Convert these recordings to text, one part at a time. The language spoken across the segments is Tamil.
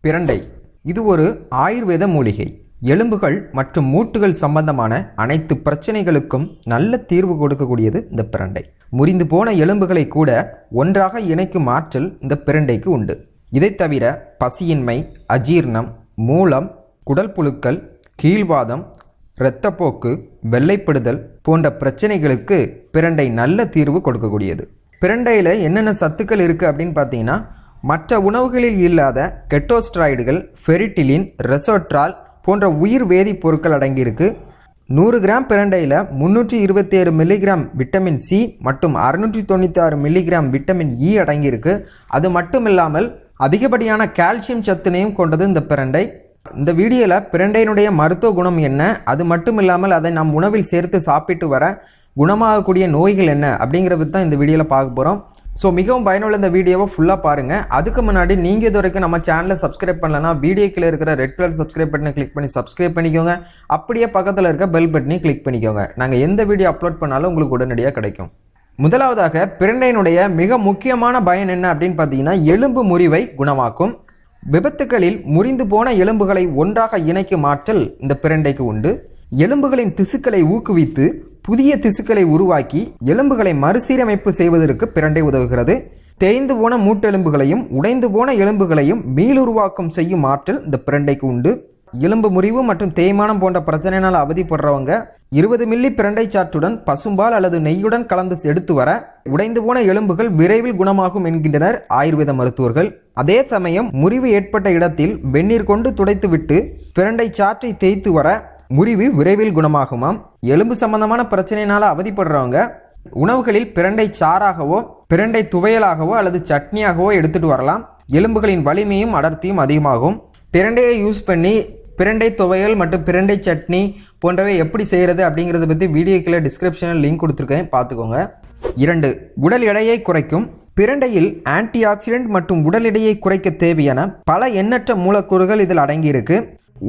பிரண்டை இது ஒரு ஆயுர்வேத மூலிகை. எலும்புகள் மற்றும் மூட்டுகள் சம்பந்தமான அனைத்து பிரச்சனைகளுக்கும் நல்ல தீர்வு கொடுக்கக்கூடியது இந்த பிரண்டை. முறிந்து போன எலும்புகளை கூட ஒன்றாக இணைக்கும் ஆற்றல் இந்த பிரண்டைக்கு உண்டு. இதை தவிர பசியின்மை, அஜீர்ணம், மூலம், குடல் புழுக்கள், கீழ்வாதம், இரத்தப்போக்கு, வெள்ளைப்படுதல் போன்ற பிரச்சனைகளுக்கு பிரண்டை நல்ல தீர்வு கொடுக்கக்கூடியது. பிரண்டையில் என்னென்ன சத்துக்கள் இருக்குது அப்படின்னு பார்த்தீங்கன்னா, மற்ற உணவுகளில் இல்லாத கெட்டோஸ்ட்ராய்டுகள், ஃபெரிட்டிலின், ரெசோட்ரால் போன்ற உயிர் வேதிப்பொருட்கள் அடங்கியிருக்கு. 100 கிராம் பிரண்டையில் 327 மில்லிகிராம் விட்டமின் சி மற்றும் 696 மில்லிகிராம் விட்டமின் இ அடங்கியிருக்கு. அது மட்டும் இல்லாமல் அதிகப்படியான கால்சியம் சத்தினையும் கொண்டது இந்த பிரண்டை. இந்த வீடியோவில் பிரண்டையினுடைய மருத்துவ குணம் என்ன, அது மட்டும் இல்லாமல் அதை நம் உணவில் சேர்த்து சாப்பிட்டு வர குணமாகக்கூடிய நோய்கள் என்ன அப்படிங்கிறத தான் இந்த வீடியோவில் பார்க்க போகிறோம். ஸோ மிகவும் பயனுள்ள இந்த வீடியோவை ஃபுல்லாக பாருங்கள். அதுக்கு முன்னாடி நீங்கள் இது வரைக்கும் நம்ம சேனலை சப்ஸ்கிரைப் பண்ணலன்னா வீடியோக்கில் இருக்கிற ரெட் கலர் சப்ஸ்கிரைப் பட்டனை கிளிக் பண்ணி சப்ஸ்கிரைப் பண்ணிக்கோங்க. அப்படியே பக்கத்தில் இருக்க பெல் பட்டனையும் கிளிக் பண்ணிக்கோங்க. நாங்கள் எந்த வீடியோ அப்லோட் பண்ணாலும் உங்களுக்கு உடனடியாக கிடைக்கும். முதலாவதாக பிரண்டையினுடைய மிக முக்கியமான பயன் என்ன அப்படின்னு பார்த்தீங்கன்னா, எலும்பு முறிவை குணமாக்கும். விபத்துகளில் முறிந்து போன எலும்புகளை ஒன்றாக இணைக்கும் ஆற்றல் இந்த பிரண்டைக்கு உண்டு. எலும்புகளின் திசுக்களை ஊக்குவித்து புதிய திசுக்களை உருவாக்கி எலும்புகளை மறுசீரமைப்பு செய்வதற்கு பிரண்டை உதவுகிறது. தேய்ந்து போன மூட்டெலும்புகளையும் உடைந்து போன எலும்புகளையும் மீளுருவாக்கம் செய்யும் ஆற்றல் இந்த பிரண்டைக்கு உண்டு. எலும்பு முறிவு மற்றும் தேய்மானம் போன்ற பிரச்சனையினால் அவதிப்படுறவங்க 20 மில்லி பிரண்டை சாற்றுடன் பசும்பால் அல்லது நெய்யுடன் கலந்து எடுத்து வர உடைந்து போன எலும்புகள் விரைவில் குணமாகும் என்கின்றனர் ஆயுர்வேத மருத்துவர்கள். அதே சமயம் முறிவு ஏற்பட்ட இடத்தில் வெந்நீர் கொண்டு துடைத்துவிட்டு பிரண்டை சாற்றை தேய்த்து வர முறிவு விரைவில் குணமாகுமாம். எலும்பு சம்பந்தமான பிரச்சனையினால் அவதிப்படுறவங்க உணவுகளில் பிரண்டை சாறாகவோ, பிரண்டை துவையலாகவோ அல்லது சட்னியாகவோ எடுத்துட்டு வரலாம். எலும்புகளின் வலிமையும் அடர்த்தியும் அதிகமாகும். பிரண்டையை யூஸ் பண்ணி பிரண்டை துவையல் மற்றும் பிரண்டை சட்னி போன்றவை எப்படி செய்கிறது அப்படிங்கிறத பற்றி வீடியோக்குள்ள டிஸ்கிரிப்ஷனில் லிங்க் கொடுத்துருக்கேன், பார்த்துக்கோங்க. 2. உடல் எடையை குறைக்கும். பிரண்டையில் ஆன்டி ஆக்சிடென்ட் மற்றும் உடல் எடையை குறைக்க தேவையான பல எண்ணற்ற மூலக்கூறுகள் இதில் அடங்கியிருக்கு.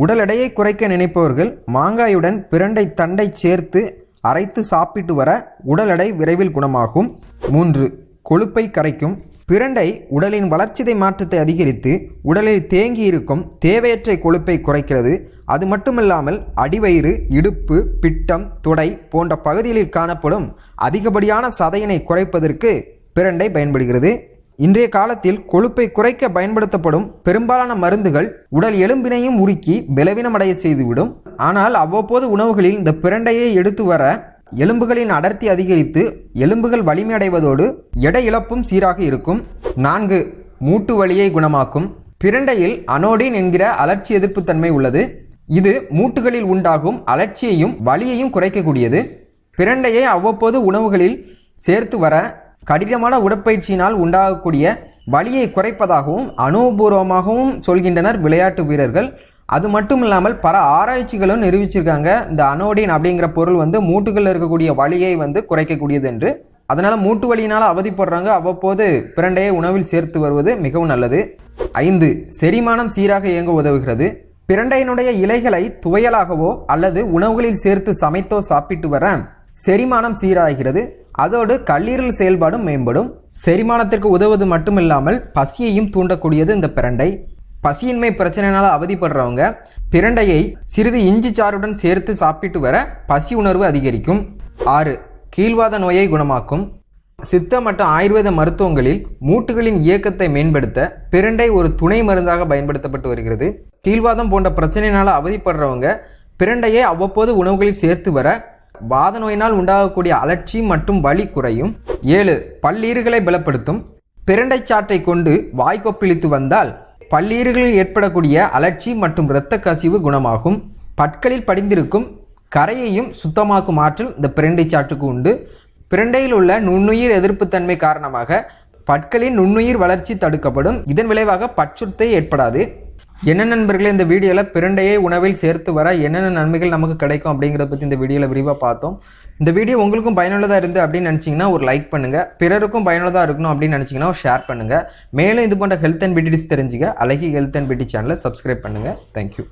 உடல் எடையை குறைக்க நினைப்பவர்கள் மாங்காயுடன் பிரண்டை தண்டை சேர்த்து அரைத்து சாப்பிட்டு வர உடல் எடை விரைவில் குணமாகும். 3. கொழுப்பை கரைக்கும். பிரண்டை உடலின் வளர்ச்சிதை மாற்றத்தை அதிகரித்து உடலில் தேங்கி இருக்கும் தேவையற்ற கொழுப்பை குறைக்கிறது. அது மட்டுமில்லாமல் அடிவயிறு, இடுப்பு, பிட்டம், தொடை போன்ற பகுதிகளில் காணப்படும் அதிகப்படியான சதையினை குறைப்பதற்கு பிரண்டை பயன்படுகிறது. இன்றைய காலத்தில் கொழுப்பை குறைக்க பயன்படுத்தப்படும் பெரும்பாலான மருந்துகள் உடல் எலும்பினையும் உருக்கி பலவீனமடைய செய்துவிடும். ஆனால் அவ்வப்போது உணவுகளில் இந்த பிரண்டையை எடுத்து வர எலும்புகளின் அடர்த்தி அதிகரித்து எலும்புகள் வலிமையடைவதோடு எடை இழப்பும் சீராக இருக்கும். 4. மூட்டு வலியை குணமாக்கும். பிரண்டையில் அனோடின் என்கிற அலர்ச்சி எதிர்ப்பு தன்மை உள்ளது. இது மூட்டுகளில் உண்டாகும் அலர்ச்சியையும் வலியையும் குறைக்கக்கூடியது. பிரண்டையை அவ்வப்போது உணவுகளில் சேர்த்து வர கடினமான உடற்பயிற்சியினால் உண்டாகக்கூடிய வலியை குறைப்பதாகவும் அனுபவபூர்வமாகவும் சொல்கின்றனர் விளையாட்டு வீரர்கள். அது மட்டும் இல்லாமல் பல ஆராய்ச்சிகளும் நிரூபிச்சிருக்காங்க, இந்த அனோடின் அப்படிங்கிற பொருள் மூட்டுகளில் இருக்கக்கூடிய வலியை குறைக்கக்கூடியது என்று. அதனால் மூட்டு வலியினால் அவதிப்படுறாங்க அவ்வப்போது பிரண்டையை உணவில் சேர்த்து வருவது மிகவும் நல்லது. 5. செரிமானம் சீராக இயங்க உதவுகிறது. பிரண்டையினுடைய இலைகளை துவையலாகவோ அல்லது உணவுகளில் சேர்த்து சமைத்தோ சாப்பிட்டு வர செரிமானம் சீராகிறது. அதோடு கல்லீரல் செயல்பாடும் மேம்படும். செரிமானத்திற்கு உதவுவது மட்டுமில்லாமல் பசியையும் தூண்டக்கூடியது இந்த பிரண்டை. பசியின்மை பிரச்சனையினால் அவதிப்படுறவங்க பிரண்டையை சிறிது இஞ்சி சாறுடன் சேர்த்து சாப்பிட்டு வர பசி உணர்வு அதிகரிக்கும். 6. கீழ்வாத நோயை குணமாக்கும். சித்த மற்றும் ஆயுர்வேத மருத்துவங்களில் மூட்டுகளின் இயக்கத்தை மேம்படுத்த பிரண்டை ஒரு துணை மருந்தாக பயன்படுத்தப்பட்டு வருகிறது. கீழ்வாதம் போன்ற பிரச்சனையினால் அவதிப்படுறவங்க பிரண்டையை அவ்வப்போது உணவுகளில் சேர்த்து வர வாத நோயினால் உண்டாகக்கூடிய அலர்ச்சி மற்றும் வலி குறையும். 7. பல்லீறுகளை பலப்படுத்தும். பிரண்டை சாற்றை கொண்டு வாய்க்கொப்பளித்து வந்தால் பல்லீறுகளில் ஏற்படக்கூடிய அலர்ச்சி மற்றும் இரத்த கசிவு குணமாகும். பற்களில் படிந்திருக்கும் கரையையும் சுத்தமாக்கும் ஆற்றல் இந்த பிரண்டை சாற்றுக்கு உண்டு. பிரண்டையில் உள்ள நுண்ணுயிர் எதிர்ப்பு தன்மை காரணமாக பற்களின் நுண்ணுயிர் வளர்ச்சி தடுக்கப்படும். இதன் விளைவாக பற்றுத்தை ஏற்படாது. என்ன நண்பர்களே, இந்த வீடியோவில் பிரண்டையை உணவில் சேர்த்து வர என்னென்ன நன்மைகள் நமக்கு கிடைக்கும் அப்படிங்கிறத பற்றி இந்த வீடியோவில் விரிவாக பார்த்தோம். இந்த வீடியோ உங்களுக்கும் பயனுள்ளதாக இருந்து அப்படின்னு நினச்சிங்கன்னா ஒரு லைக் பண்ணுங்கள். பிறருக்கும் பயனுள்ளதாக இருக்கணும் அப்படின்னு நினச்சிங்கன்னா ஒரு ஷேர் பண்ணுங்கள். மேலும் இது போன்ற ஹெல்த் அண்ட் பியூட்டி டிப்ஸ் தெரிஞ்சுக்க அழகி ஹெல்த் அண்ட் பியூட்டி சேனலை சப்ஸ்கிரைப் பண்ணுங்கள். தேங்க்யூ.